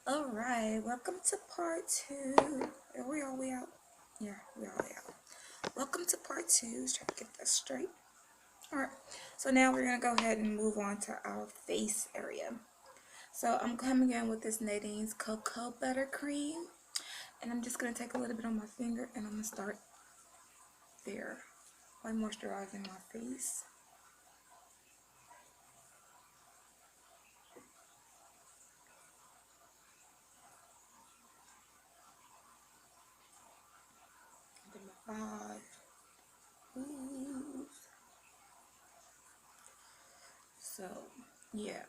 Alright, welcome to part two. Are we all way out? Yeah, we all way out. Welcome to part two. Let's try to get that straight. Alright, so now we're going to go ahead and move on to our face area. So I'm coming in with this Nadine's Cocoa Butter Cream. And I'm just going to take a little bit on my finger and I'm going to start there by moisturizing my face. Then my eyes. Ooh. So, yeah.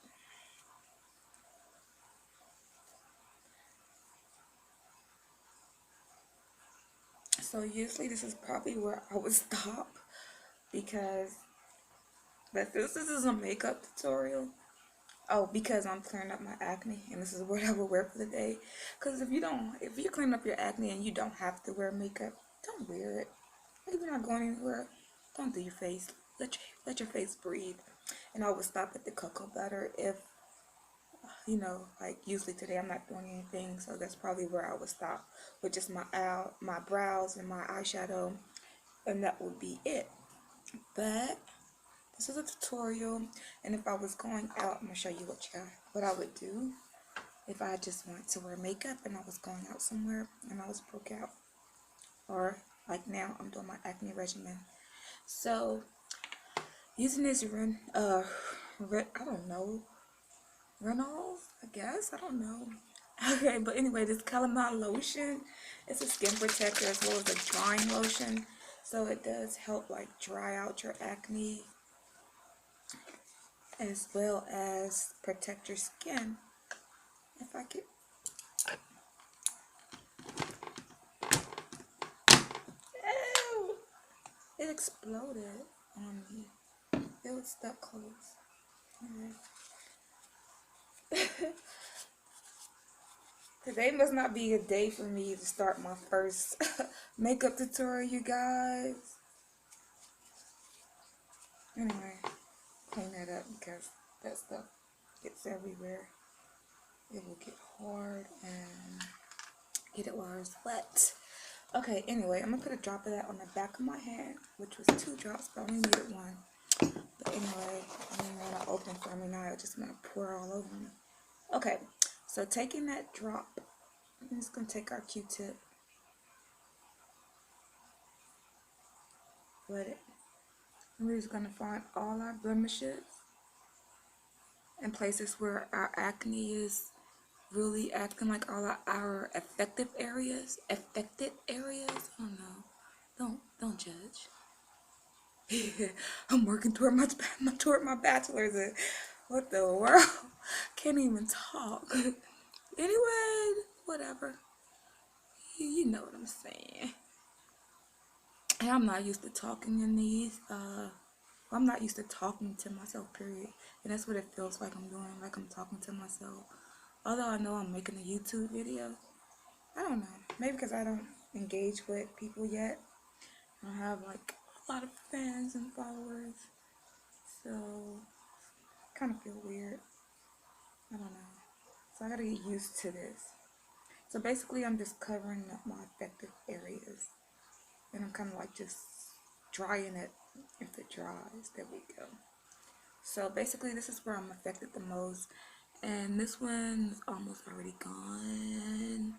So usually this is probably where I would stop because but this is a makeup tutorial. Oh, because I'm clearing up my acne and this is what I will wear for the day. Because if you clean up your acne and you don't have to wear makeup, don't wear it. If you're not going anywhere, don't do your face. Let your face breathe. And I would stop at the cocoa butter if like usually today I'm not doing anything, so that's probably where I would stop with just my brows and my eyeshadow, and that would be it. But this is a tutorial, and if I was going out, I'm gonna show you what I would do if I just wanted to wear makeup and I was going out somewhere and I was broke out, or like now I'm doing my acne regimen. So using this I don't know, Reynolds, I guess, I don't know. Okay, but anyway, this calamine lotion, it's a skin protector as well as a drying lotion, so it does help like dry out your acne as well as protect your skin. If I could, ew, it exploded on me. It was stuck close. Anyway. Today must not be a day for me to start my first makeup tutorial, you guys. Anyway, clean that up because that stuff gets everywhere. It will get hard and get it while it's wet. Okay, anyway, I'm gonna put a drop of that on the back of my hand, which was 2 drops, but I only needed 1. But anyway, I didn't want to open for me now. I just want to pour all over me. Okay, so taking that drop, I'm just gonna take our Q-tip, wet it. And we're just gonna find all our blemishes and places where our acne is really acting like all our affected areas. Affected areas? I don't know. Don't judge. I'm working toward my bachelor's. And what the world? Can't even talk. Anyway, whatever. You know what I'm saying. And I'm not used to talking in these. I'm not used to talking to myself, period. And that's what it feels like I'm doing, like I'm talking to myself. Although I know I'm making a YouTube video. I don't know. Maybe because I don't engage with people yet. I don't have like a lot of fans and followers. So, kind of feel weird. I don't know. So I gotta get used to this. So basically I'm just covering up my affected areas. And I'm kind of like just drying it if it dries. There we go. So basically this is where I'm affected the most. And this one's almost already gone.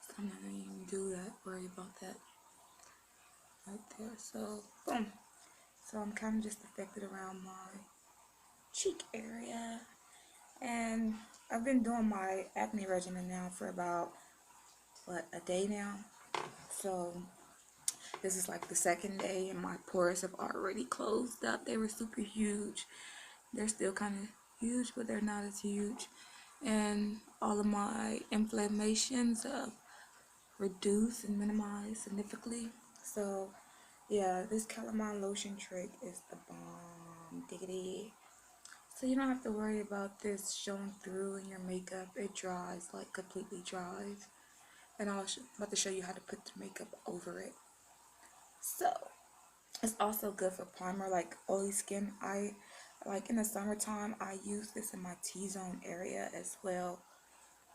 So I'm not gonna even do that, worry about that right there. So boom. So I'm kind of just affected around my cheek area. And I've been doing my acne regimen now for about, a day now. So this is like the second day and my pores have already closed up. They were super huge. They're still kind of huge, but they're not as huge. And all of my inflammations have reduced and minimized significantly. So yeah, this calamine lotion trick is the bomb. Diggity. So you don't have to worry about this showing through in your makeup. It dries, like completely dries. And I'm about to show you how to put the makeup over it. So it's also good for primer, like oily skin. Like in the summertime, I use this in my T-zone area as well.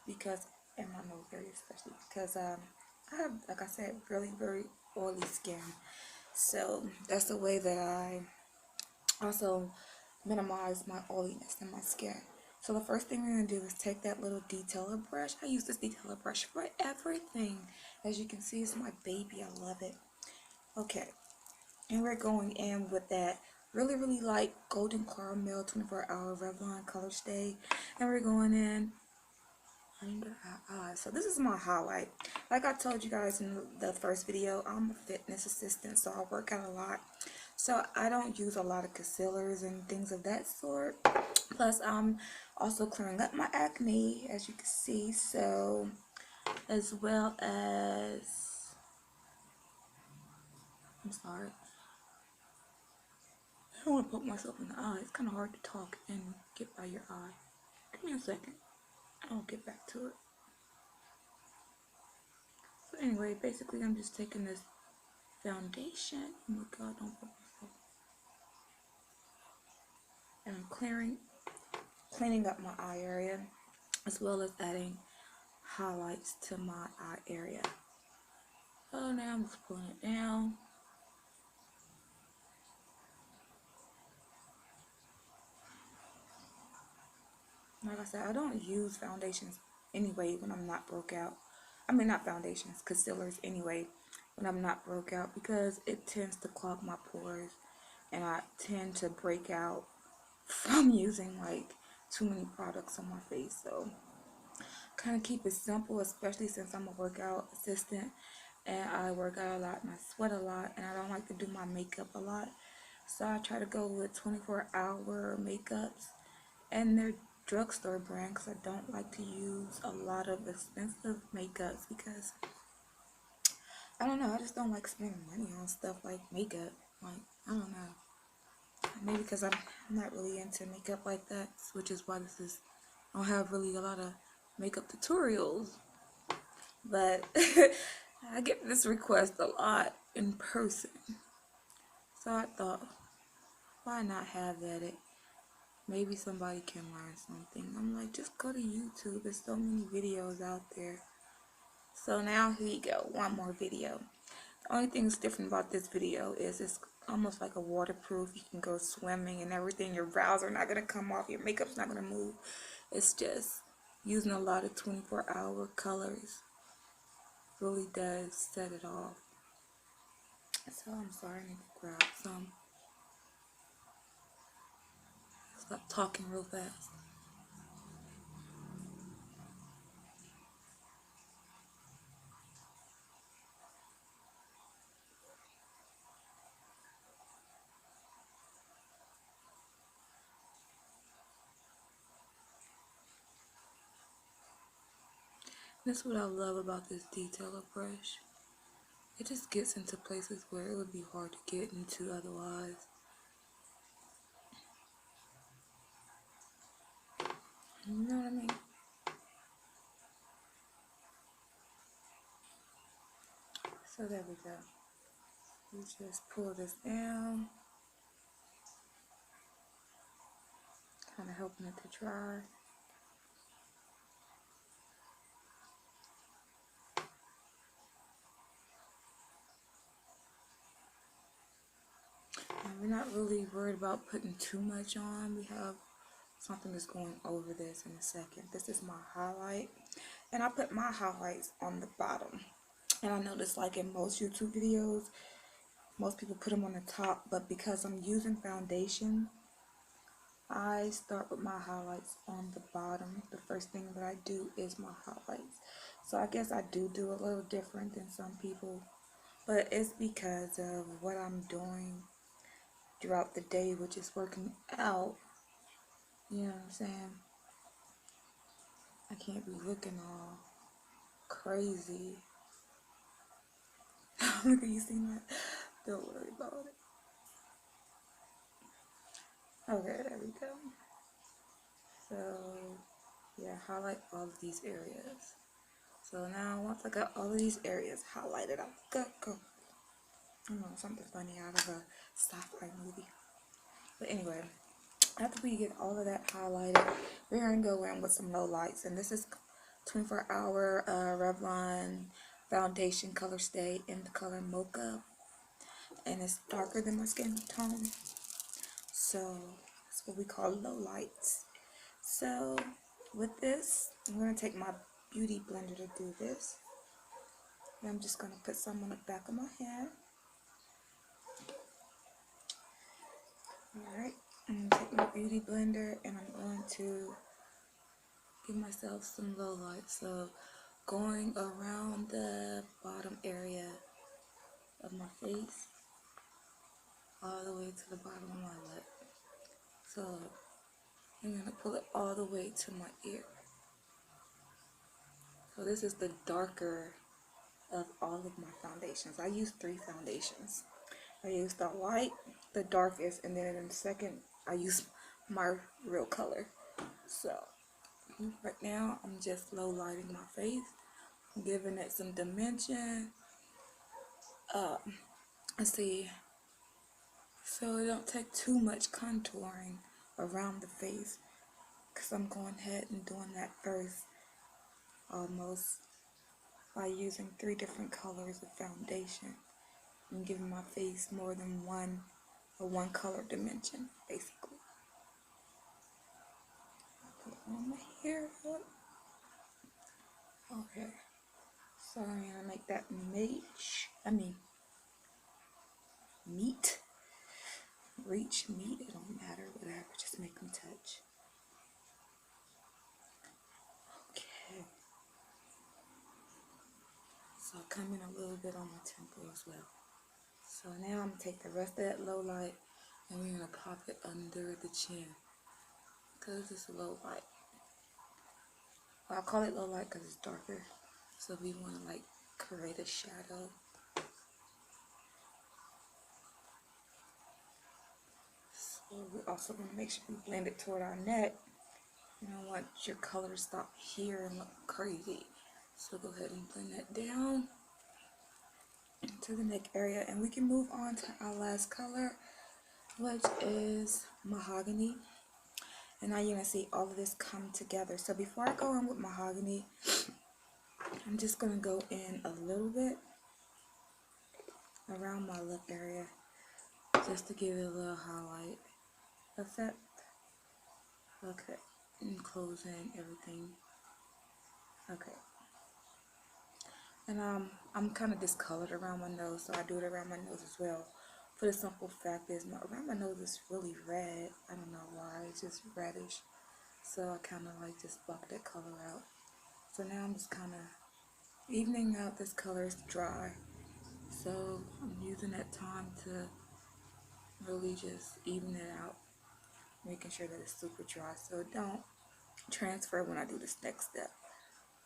because, and my nose area especially, because I have, like I said, really very oily skin. So that's the way that I also minimize my oiliness in my skin. So the first thing we're going to do is take that little detailer brush. I use this detailer brush for everything. As you can see, it's my baby. I love it. Okay, and we're going in with that really light golden caramel 24-hour Revlon color stay. And we're going in under our eyes. So this is my highlight. Like I told you guys in the first video, I'm a fitness assistant, so I work out a lot. So I don't use a lot of concealers and things of that sort. Plus, I'm also clearing up my acne, as you can see. So, as well as, I'm sorry, I don't want to poke myself in the eye. It's kind of hard to talk and get by your eye. Give me a second. I'll get back to it. So anyway, basically I'm just taking this foundation. Oh my god, don't poke myself. And I'm cleaning up my eye area, as well as adding highlights to my eye area. So now I'm just pulling it down. Like I said, I don't use foundations anyway when I'm not broke out. I mean, not foundations, concealers anyway when I'm not broke out, because it tends to clog my pores and I tend to break out from using like too many products on my face. So kind of keep it simple, especially since I'm a workout assistant and I work out a lot and I sweat a lot and I don't like to do my makeup a lot. So I try to go with 24-hour makeups and they're drugstore brand, because I don't like to use a lot of expensive makeups because I don't know, I just don't like spending money on stuff like makeup. Like, I don't know, maybe because I'm not really into makeup like that, which is why I don't have really a lot of makeup tutorials. But I get this request a lot in person, so I thought, why not have at it? Maybe somebody can learn something. I'm like, just go to YouTube. There's so many videos out there. So now here you go, one more video. The only thing that's different about this video is it's almost like a waterproof. You can go swimming and everything. Your brows are not going to come off. Your makeup's not going to move. It's just using a lot of 24-hour colors really does set it off. So I'm sorry, I need to grab some. Stop talking real fast. That's what I love about this detailer brush. It just gets into places where it would be hard to get into otherwise. You know what I mean? So there we go. You just pull this down, kind of helping it to dry. And we're not really worried about putting too much on. We have something that's going over this in a second. This is my highlight, and I put my highlights on the bottom. And I noticed, like in most YouTube videos, most people put them on the top, but because I'm using foundation, I start with my highlights on the bottom. The first thing that I do is my highlights. So I guess I do a little different than some people, but it's because of what I'm doing throughout the day, which is working out. You know what I'm saying? I can't be looking all crazy. Look at you, seen that? Don't worry about it. Okay, there we go. So yeah, highlight all of these areas. So now once I got all of these areas highlighted, I'm go. I don't know, something funny out of a sci-fi movie. But anyway, after we get all of that highlighted, we're gonna go in with some low lights, and this is 24-hour Revlon foundation color stay in the color Mocha, and it's darker than my skin tone, so that's what we call low lights. So with this, I'm going to take my beauty blender to do this, and I'm just going to put some on the back of my hand. Alright, I'm going to take my beauty blender and I'm going to give myself some low light. So going around the bottom area of my face all the way to the bottom of my lip. So I'm going to pull it all the way to my ear. So this is the darker of all of my foundations. I use 3 foundations. I use the light, the darkest, and then in the second I use my real color. So right now I'm just low lighting my face, giving it some dimension. Let's see, so it don't take too much contouring around the face, because I'm going ahead and doing that first, almost by using 3 different colors of foundation and giving my face more than one color dimension, basically. Put on my hair up. Okay, so I'm gonna make that meat, it don't matter, whatever, just make them touch. Okay, so come in a little bit on my temple as well. So now I'm gonna take the rest of that low light and we're gonna pop it under the chin, because it's low light. Well, I call it low light because it's darker, so we want to like create a shadow. So we also want to make sure we blend it toward our neck. You don't want your color to stop here and look crazy. So go ahead and blend that down to the neck area, and we can move on to our last color, which is mahogany. And now you're gonna see all of this come together. So before I go in with mahogany, I'm just gonna go in a little bit around my lip area, just to give it a little highlight effect. Okay, and closing everything. Okay, and I'm kind of discolored around my nose, so I do it around my nose as well. For the simple fact is, around my nose is really red. I don't know why, it's just reddish. So I kind of like just buck that color out. So now I'm just kind of evening out this color. Is dry, so I'm using that time to really just even it out, making sure that it's super dry so it don't transfer when I do this next step.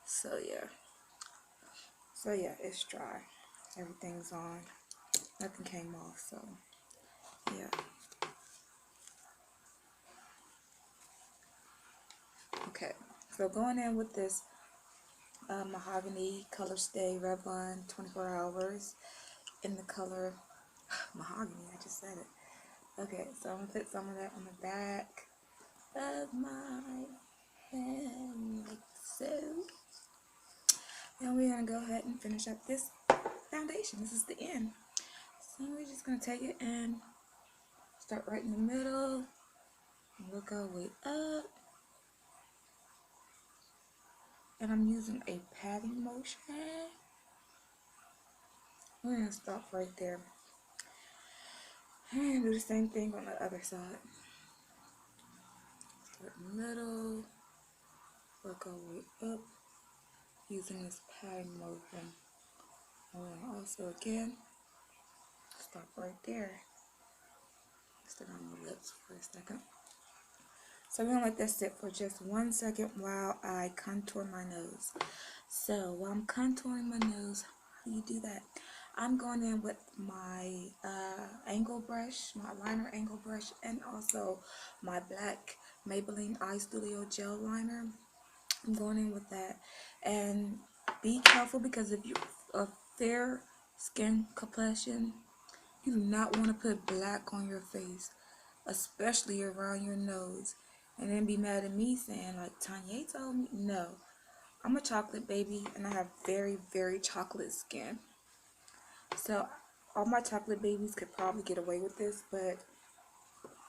So yeah, it's dry, everything's on, nothing came off. So yeah, okay, so going in with this mahogany color stay Revlon 24 hours in the color mahogany. I just said it. Okay, so I'm gonna put some of that on the back of my hand like so. And we're gonna go ahead and finish up this foundation. This is the end. So we're just gonna take it and start right in the middle and work our way up. And I'm using a patting motion. We're gonna stop right there. And do the same thing on the other side. Start in the middle, work our way up using this patting motion. And then also again, stop right there. Stick on the lips for a second. So we're gonna let that sit for just 1 second while I contour my nose. So while I'm contouring my nose, how do you do that? I'm going in with my angle brush, my liner angle brush, and also my black Maybelline Eye Studio gel liner. I'm going in with that. And be careful, because if you're a fair skin complexion, you do not want to put black on your face, especially around your nose, and then be mad at me saying like Tanya told me. No, I'm a chocolate baby and I have very, very chocolate skin. So all my chocolate babies could probably get away with this, but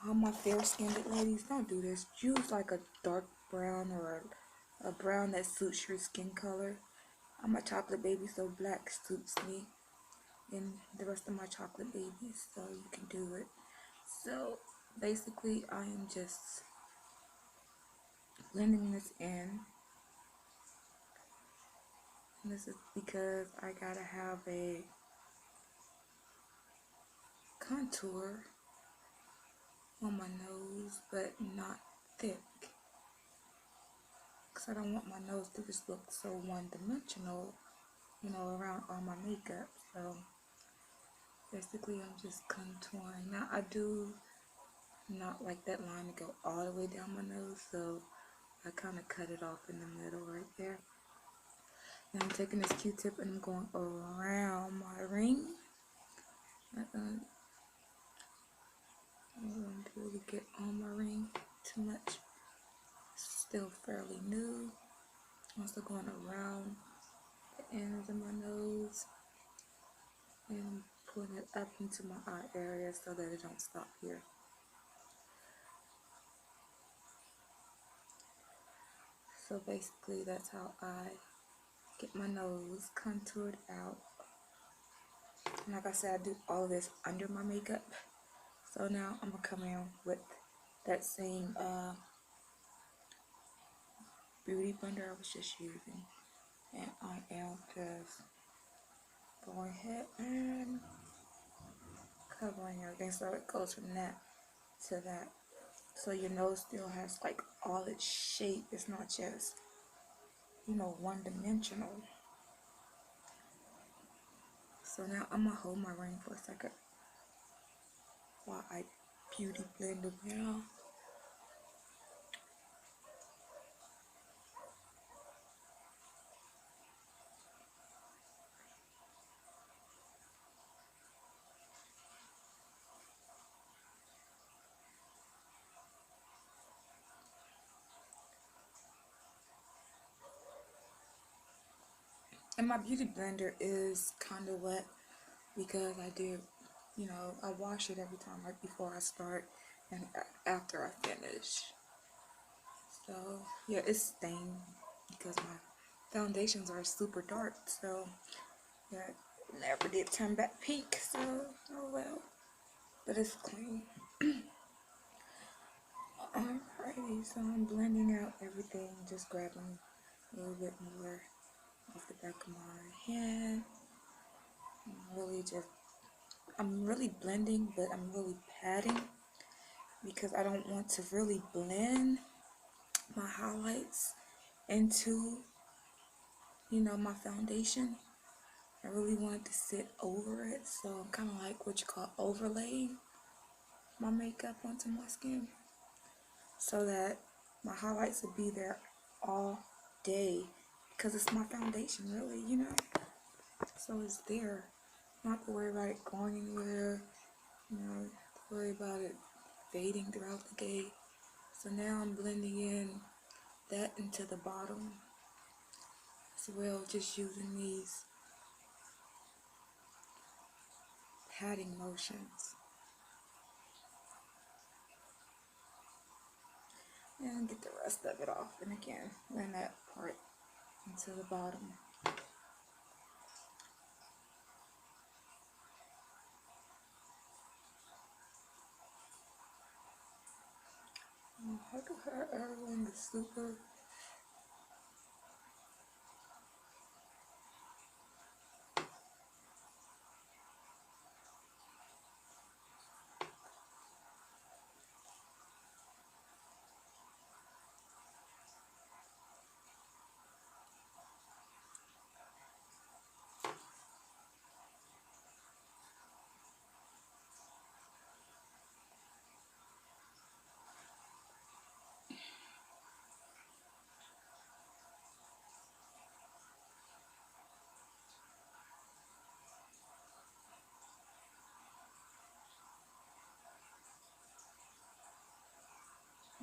all my fair-skinned ladies, don't do this. Use like a dark brown or a brown that suits your skin color. I'm a chocolate baby, so black suits me and the rest of my chocolate babies, so you can do it. So basically, I am just blending this in. And this is because I gotta have a contour on my nose, but not thick. Because I don't want my nose to just look so one-dimensional, you know, around all my makeup. So basically, I'm just contouring. Now, I do not like that line to go all the way down my nose, so I kind of cut it off in the middle right there. Now I'm taking this Q-tip and I'm going around my ring. I don't really get on my ring too much. Still fairly new. I'm also going around the ends of my nose and pulling it up into my eye area so that it don't stop here. So basically that's how I get my nose contoured out. And like I said, I do all of this under my makeup. So now I'm gonna come in with that same beauty blender I was just using. And I am just going ahead and covering everything so it goes from that to that. So your nose still has like all its shape. It's not just, you know, one-dimensional. So now I'm gonna hold my ring for a second while I beauty blend around. And my beauty blender is kind of wet because I did, you know, I wash it every time right before I start and after I finish. So yeah, it's stained because my foundations are super dark. So yeah, it never did turn back pink. So oh well, but it's clean. Alrighty, so I'm blending out everything, just grabbing a little bit more off the back of my hand. I'm really blending, but I'm really patting because I don't want to really blend my highlights into, you know, my foundation. I really want it to sit over it, so I'm kind of like what you call overlaying my makeup onto my skin so that my highlights will be there all day because it's my foundation, really, you know. So it's there. Not to worry about it going anywhere, you know, to worry about it fading throughout the day. So now I'm blending in that into the bottom as well, just using these patting motions. And get the rest of it off. And again, blend that part into the bottom. How do her everyone is super.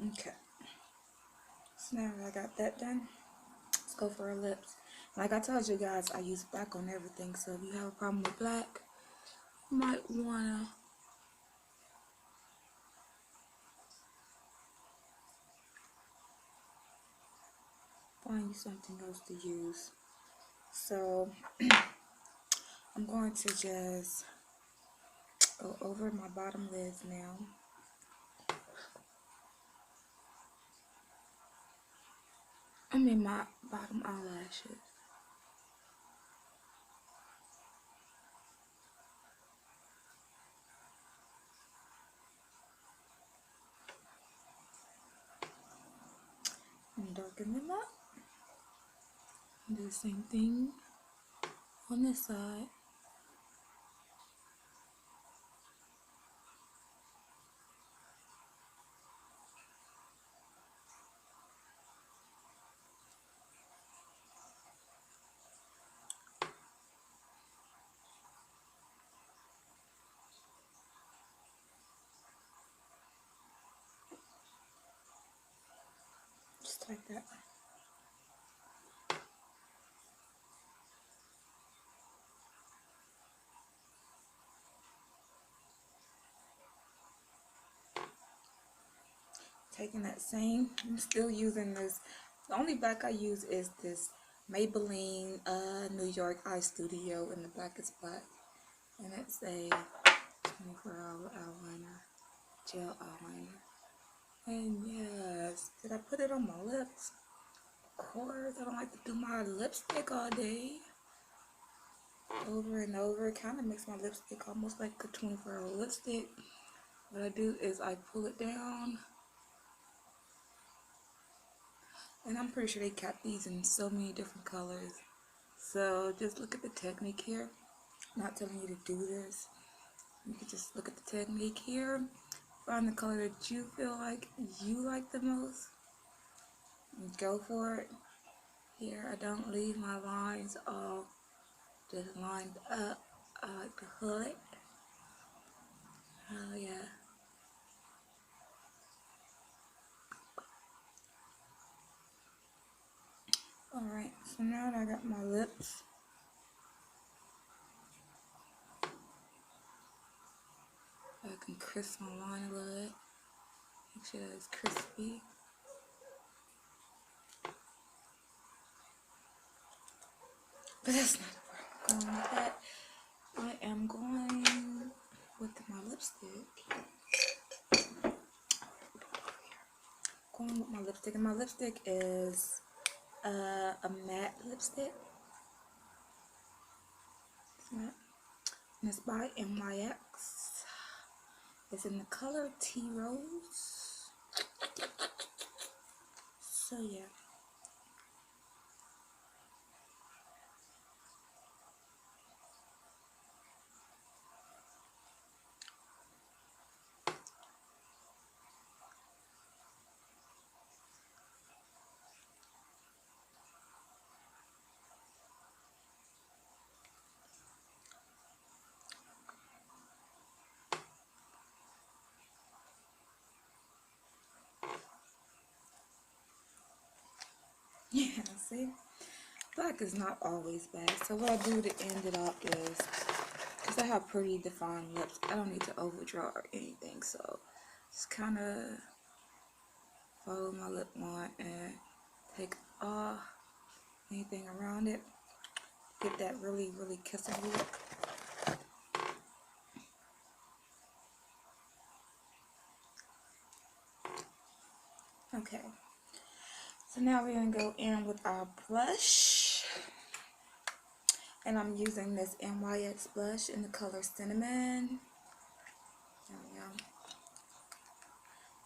Okay. So now I got that done. go for her lips. Like I told you guys, I use black on everything. So if you have a problem with black, you might wanna find you something else to use. So I'm going to just go over my bottom lids now. I mean my bottom eyelashes. And darken them up. And do the same thing on this side. Just like that. Taking that same, I'm still using this. The only black I use is this Maybelline New York Eye Studio, and the black is black. And it's a 24-hour eyeliner, gel eyeliner. And yes, did I put it on my lips? Of course, I don't like to do my lipstick all day. Over and over, it kind of makes my lipstick almost like a 24-hour lipstick. What I do is I pull it down. And I'm pretty sure they kept these in so many different colors. So just look at the technique here. I'm not telling you to do this. You can just look at the technique here. Find the color that you feel like you like the most. And go for it. Here, I don't leave my lines all just lined up. I like to pull it. Oh yeah. Alright, so now that I got my lips, I can crisp my line a little bit. Make sure that it's crispy. But that's not where I'm going with that. I am going with my lipstick. Going with my lipstick, and my lipstick is a matte lipstick. It's matte. And it's by NYX. It's in the color Tea Rose. So yeah. Yeah, see? Black is not always bad. So what I do to end it up is, because I have pretty defined lips, I don't need to overdraw or anything. So just kind of follow my lip line and take off anything around it. Get that really, really kissable look. Okay. So now we're going to go in with our blush. And I'm using this NYX blush in the color Cinnamon. There we go.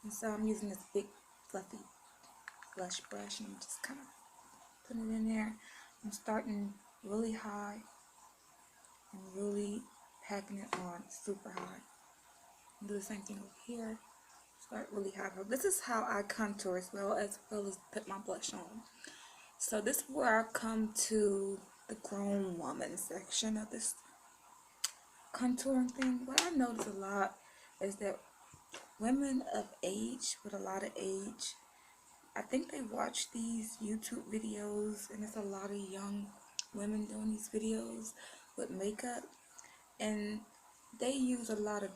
And so I'm using this big fluffy blush brush and I'm just kind of putting it in there. I'm starting really high and really packing it on super high. And do the same thing over here. Start really high. This is how I contour as well as put my blush on. So this is where I come to the grown woman section of this contouring thing. What I notice a lot is that women of age, with a lot of age, I think they watch these YouTube videos, and it's a lot of young women doing these videos with makeup, and they use a lot of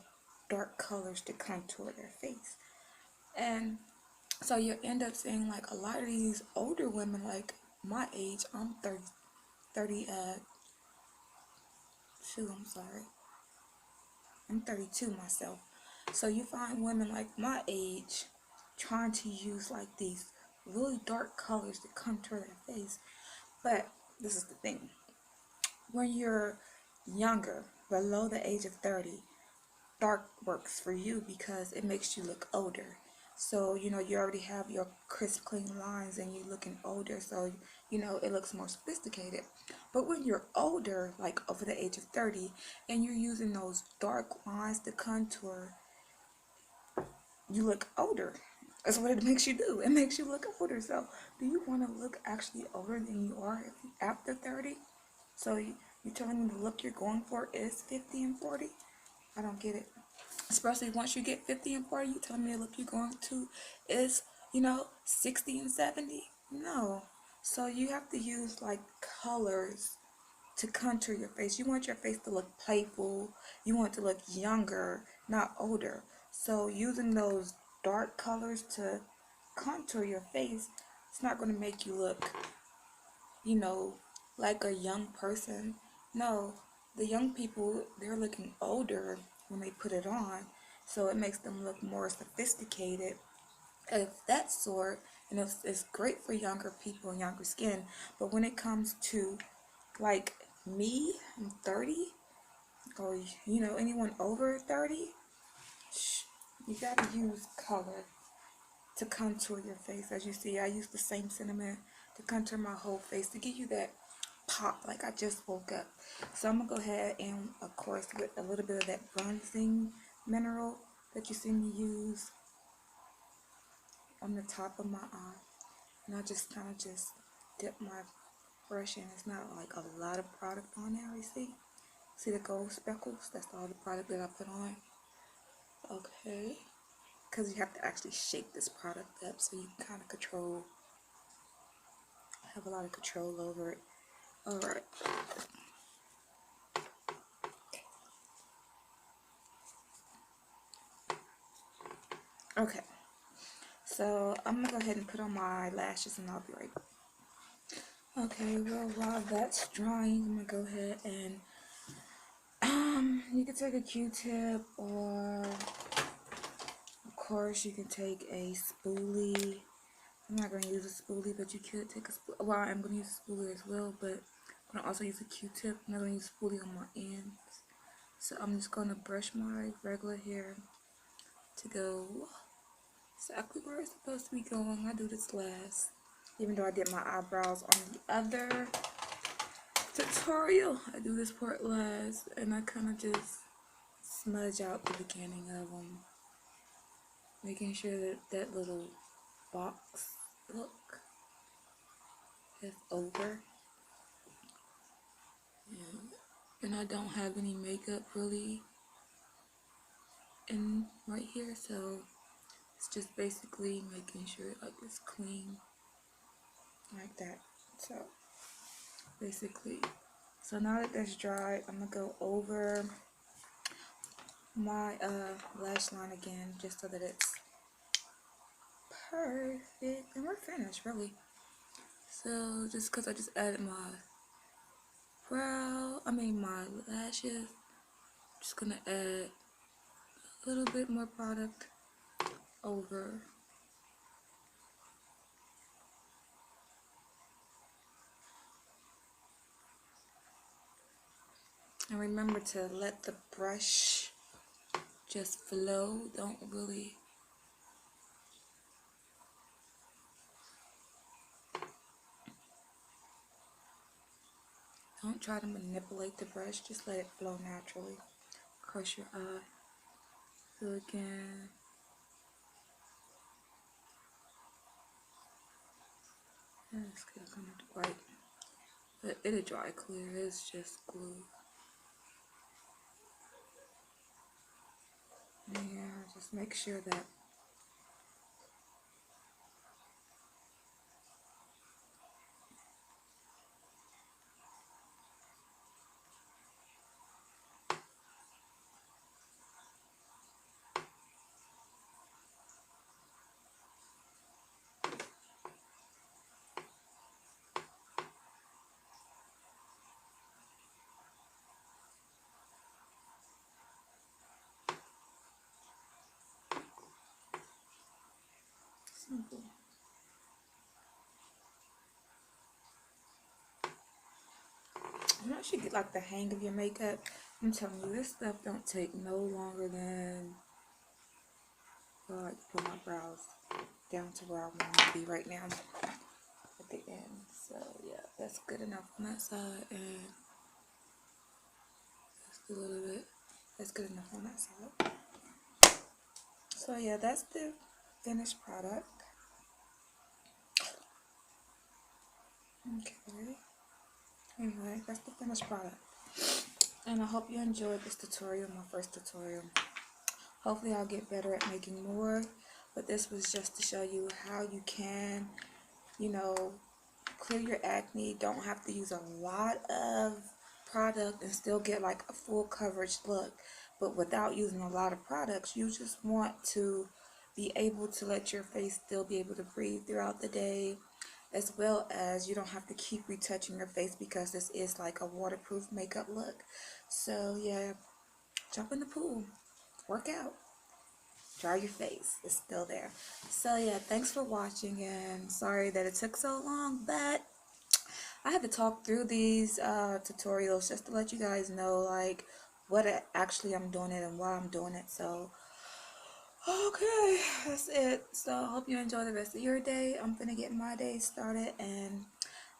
dark colors to contour their face. And so you end up seeing like a lot of these older women, like my age, I'm 30, I'm sorry, I'm 32 myself. So you find women like my age trying to use like these really dark colors to contour their face. But this is the thing. When you're younger, below the age of 30, dark works for you because it makes you look older. So, you already have your crisp, clean lines and you're looking older. So, it looks more sophisticated. But when you're older, like over the age of 30, and you're using those dark lines to contour, you look older. That's what it makes you do. It makes you look older. So, do you want to look actually older than you are after 30? So, you're telling me the look you're going for is 50 and 40? I don't get it. Especially once you get 50 and 40, you telling me the look you're going to is, 60 and 70? No. So, you have to use like colors to contour your face. You want your face to look playful. You want it to look younger, not older. So using those dark colors to contour your face, it's not going to make you look, you know, like a young person. No, the young people, they're looking older when they put it on. So it makes them look more sophisticated of that sort. And it's great for younger people and younger skin. But when it comes to like me, I'm 30, or anyone over 30, you gotta use color to contour your face. As you see, I use the same cinnamon to contour my whole face to give you that pop like I just woke up. So I'm gonna go ahead and, of course, with a little bit of that bronzing mineral that you see me use on the top of my eye, and I just kind of just dip my brush in. It's not like a lot of product on there. You see the gold speckles? That's all the product that I put on. Okay, because you have to actually shake this product up so you can kind of have a lot of control over it. Alright. Okay, so I'm going to go ahead and put on my lashes and I'll be right back. Okay, well, while that's drying, I'm going to go ahead and, you can take a Q-tip, or, of course, you can take a spoolie. I'm not going to use a spoolie, but you could take a spoolie. Well, I'm going to use a spoolie as well, but I'm going to also use a Q-tip. I'm not going to use a spoolie on my ends. So I'm just going to brush my regular hair to go exactly where it's supposed to be going. I do this last. Even though I did my eyebrows on the other tutorial, I do this part last. And I kind of just smudge out the beginning of them. Making sure that that little box look is over. Yeah. And I don't have any makeup really in right here, so it's just basically making sure like it's clean like that. So basically, so now that that's dry, I'm gonna go over my lash line again just so that it's perfect, and we're finished really. So just because I just added my my lashes, just gonna add a little bit more product over. And remember to let the brush just flow. Don't try to manipulate the brush. Just let it flow naturally across your eye. So again, it's still kind of white, but it'll dry clear. It's just glue. Yeah, just make sure that Simple. Once you get like the hang of your makeup, I'm telling you, this stuff don't take no longer than, well, like put my brows down to where I want to be right now at the end. So yeah, that's good enough on that side, and just a little bit. That's good enough on that side. So yeah, that's the finished product. Okay. Anyway, that's the finished product. And I hope you enjoyed this tutorial, my first tutorial. Hopefully I'll get better at making more, but this was just to show you how you can, you know, clear your acne. Don't have to use a lot of product and still get like a full coverage look, but without using a lot of products. You just want to be able to let your face still be able to breathe throughout the day, as well as you don't have to keep retouching your face because this is like a waterproof makeup look. So yeah, jump in the pool, work out, dry your face, it's still there. So yeah, thanks for watching, and sorry that it took so long, but I had to talk through these tutorials just to let you guys know like what actually I'm doing it and why I'm doing it. So okay, that's it. So I hope you enjoy the rest of your day. I'm gonna get my day started, and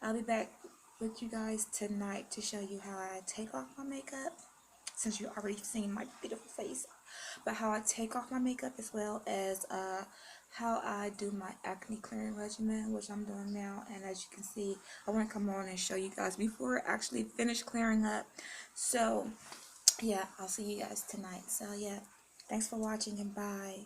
I'll be back with you guys tonight to show you how I take off my makeup, since you already seen my beautiful face, but how I take off my makeup, as well as how I do my acne clearing regimen, which I'm doing now. And as you can see, I want to come on and show you guys before I actually finish clearing up. So yeah, I'll see you guys tonight. So yeah, thanks for watching, and bye.